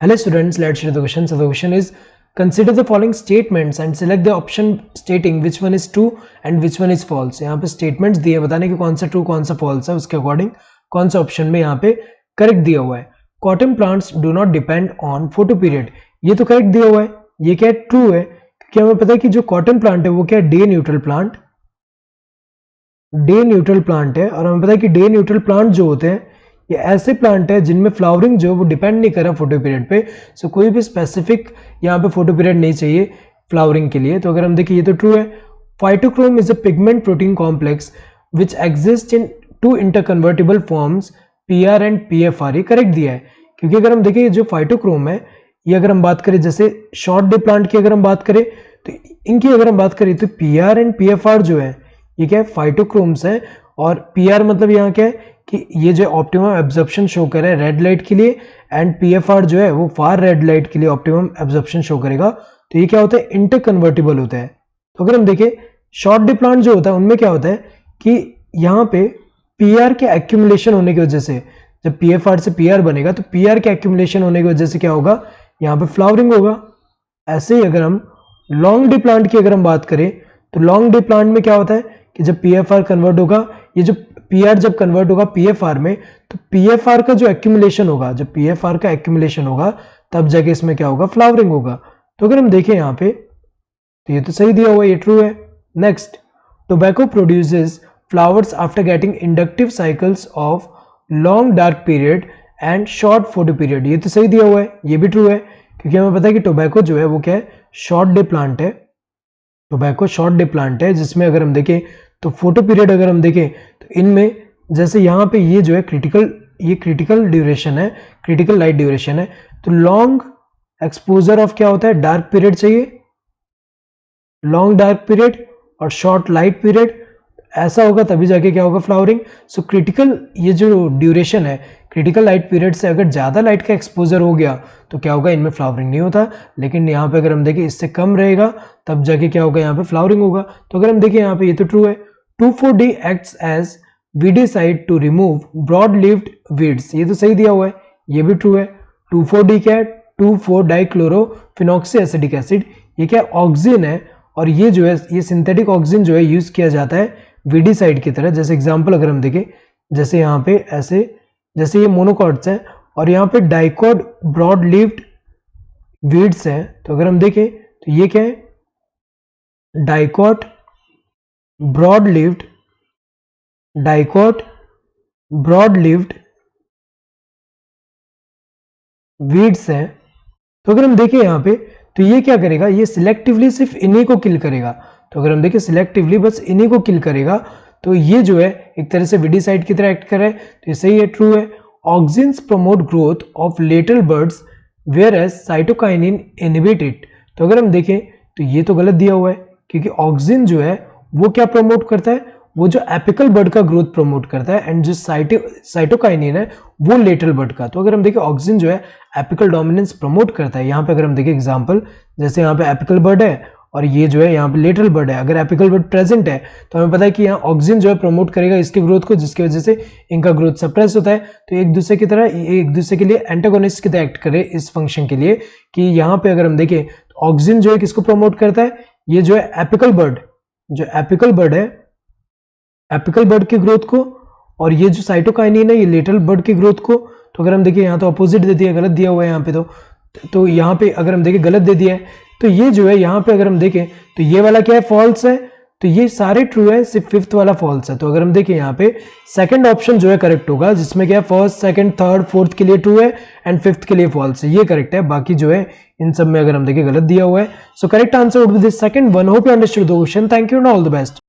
Hello students, let's read the question. So the question is, consider the following statements and select the option stating which one is true and which one is false. यहाँ पे statements दिए बताने कि कौन सा true कौन सा false है, उसके according कौन सा option में यहाँ पे correct दिया हुआ है. Cotton plants do not depend on photo period. ये तो correct दिया हुआ है. ये क्या है? True है. क्योंकि हमें पता है कि जो cotton plant है वो क्या है? Day neutral plant. Day neutral plant है और हमें पता है कि day neutral plant जो होते हैं ये ऐसे प्लांट है जिनमें फ्लावरिंग जो वो डिपेंड नहीं कर रहा फोटो पीरियड पे. सो कोई भी स्पेसिफिक यहाँ पे फोटो पीरियड नहीं चाहिए फ्लावरिंग के लिए. तो अगर हम देखिए ये तो ट्रू है. Phytochrome is a pigment protein complex which exist in two interconvertible forms PR and PFR. ये करेक्ट दिया है क्योंकि अगर हम देखें जो फाइटोक्रोम है ये अगर हम बात करें जैसे शॉर्ट डे प्लांट की अगर हम बात करें तो इनकी अगर हम बात करें तो पीआर एंड पीएफआर जो है ये क्या है? फाइटोक्रोम्स है. और पीआर मतलब यहाँ क्या है कि ये जो ऑप्टिमम एब्जॉर्प्शन शो करे रेड लाइट के लिए एंड पीएफआर जो है वो फार रेड लाइट के लिए ऑप्टिमम एब्जॉर्प्शन शो करेगा. तो ये क्या होता है? इंटर कन्वर्टिबल होता है. तो अगर हम देखें शॉर्ट डे प्लांट जो होता है उनमें क्या होता है कि यहाँ पे पीआर के एक्यूमुलेशन होने की वजह से जब पीएफआर से पीआर बनेगा तो पीआर के एक्यूमुलेशन होने की वजह से क्या होगा? यहाँ पे फ्लावरिंग होगा. ऐसे ही अगर हम लॉन्ग डे प्लांट की अगर हम बात करें तो लॉन्ग डे प्लांट में क्या होता है कि जब पीएफआर कन्वर्ट होगा, ये जो पीआर जब कन्वर्ट होगा पीएफआर में तो पीएफआर का जो एक्यूमुलेशन होगा, जब पीएफआर का एक्यूमुलेशन होगा तब जाके इसमें क्या होगा? फ्लावरिंग होगा. तो अगर हम देखें यहाँ पे तो ये तो सही दिया हुआ है, ये ट्रू है. Next, tobacco produces flowers after getting inductive cycles of long dark period and short photo period. ये तो सही दिया हुआ है, ये भी ट्रू है क्योंकि हमें पता है कि टोबैको जो है वो क्या है? शॉर्ट डे प्लांट है. टोबैको शॉर्ट डे प्लांट है जिसमें अगर हम देखें तो फोटो पीरियड अगर हम देखें तो इनमें जैसे यहाँ पे ये जो है क्रिटिकल ड्यूरेशन है, क्रिटिकल लाइट ड्यूरेशन है. तो लॉन्ग एक्सपोजर ऑफ क्या होता है? डार्क पीरियड चाहिए, लॉन्ग डार्क पीरियड और शॉर्ट लाइट पीरियड. ऐसा होगा तभी जाके क्या होगा? फ्लावरिंग. सो क्रिटिकल ये जो ड्यूरेशन है क्रिटिकल लाइट पीरियड से अगर ज़्यादा लाइट का एक्सपोजर हो गया तो क्या होगा? इनमें फ्लावरिंग नहीं होता. लेकिन यहाँ पे अगर हम देखें इससे कम रहेगा तब जाके क्या होगा? यहाँ पे फ्लावरिंग होगा. तो अगर हम देखें यहाँ पे ये तो ट्रू है. 2,4-D acts as weedicide to remove broad leaved weeds. ये तो सही दिया हुआ है, ये भी ट्रू है. 2,4-D क्या है? 2,4-डाइक्लोरोफिनॉक्सी एसिडिक एसिड. ये क्या? ऑक्सीजन है और ये जो है ये सिंथेटिक ऑक्सीजन जो है यूज किया जाता है वीडिसाइड की तरह. जैसे एग्जांपल अगर हम देखें जैसे यहाँ पे ऐसे जैसे ये मोनोकॉट्स है और यहाँ पे डाइकॉट ब्रॉड लिव्ड वीड्स है. तो अगर हम देखें तो ये क्या है? डाइकॉट ब्रॉड लिव्ड वीड्स है. तो अगर हम देखें यहाँ पे तो ये क्या करेगा? ये सिलेक्टिवली सिर्फ इन्हीं को किल करेगा. तो अगर हम देखें सिलेक्टिवली बस इन्हीं को किल करेगा तो ये जो है एक तरह से वीडिसाइड की तरह एक्ट कर रहा है. तो ये सही है, ट्रू है. Auxins promote growth of lateral buds whereas cytokinin inhibit it. तो अगर हम देखें तो ये तो गलत दिया हुआ है क्योंकि ऑक्सिन जो है वो क्या प्रमोट करता है? वो जो एपिकल बर्ड का ग्रोथ प्रमोट करता है एंड जो साइटोकाइनिन है वो लेटरल बर्ड का. तो अगर हम देखें ऑक्सिन जो है एपिकल डोमिनेंस प्रमोट करता है. यहाँ पे अगर हम देखें एग्जांपल जैसे यहाँ पे एपिकल बर्ड है और ये जो है यहाँ पे लेटरल बर्ड है. अगर एपिकल बर्ड प्रेजेंट है तो हमें पता है कि यहाँ ऑक्सिन जो है प्रमोट करेगा इसके ग्रोथ को, जिसकी वजह से इनका ग्रोथ सप्रेस होता है. तो एक दूसरे के लिए एंटागोनिस्ट की तरह एक्ट करे इस फंक्शन के लिए कि यहाँ पे अगर हम देखें तो ऑक्सिन जो है किसको प्रमोट करता है? ये जो है एपिकल बर्ड है एपिकल बर्ड की ग्रोथ को, और ये जो साइटोकाइनिन है ये लेटरल बर्ड की ग्रोथ को. तो अगर हम देखें यहाँ तो अपोजिट दे दिया, गलत दिया हुआ है यहाँ पे. तो यहाँ पे अगर हम देखें गलत दे दिया है. तो ये जो है यहाँ पे अगर हम देखें तो ये वाला क्या है? फॉल्स है. तो ये सारे ट्रू है, सिर्फ फिफ्थ वाला फॉल्स है. तो अगर हम देखें यहाँ पे सेकंड ऑप्शन जो है करेक्ट होगा जिसमें क्या है फर्स्ट सेकंड थर्ड फोर्थ के लिए ट्रू है एंड फिफ्थ के लिए फॉल्स है. ये करेक्ट है. बाकी जो है इन सब में अगर हम देखें गलत दिया हुआ है. So correct answer would be the second one. Hope you understood the question. Thank you and all the best.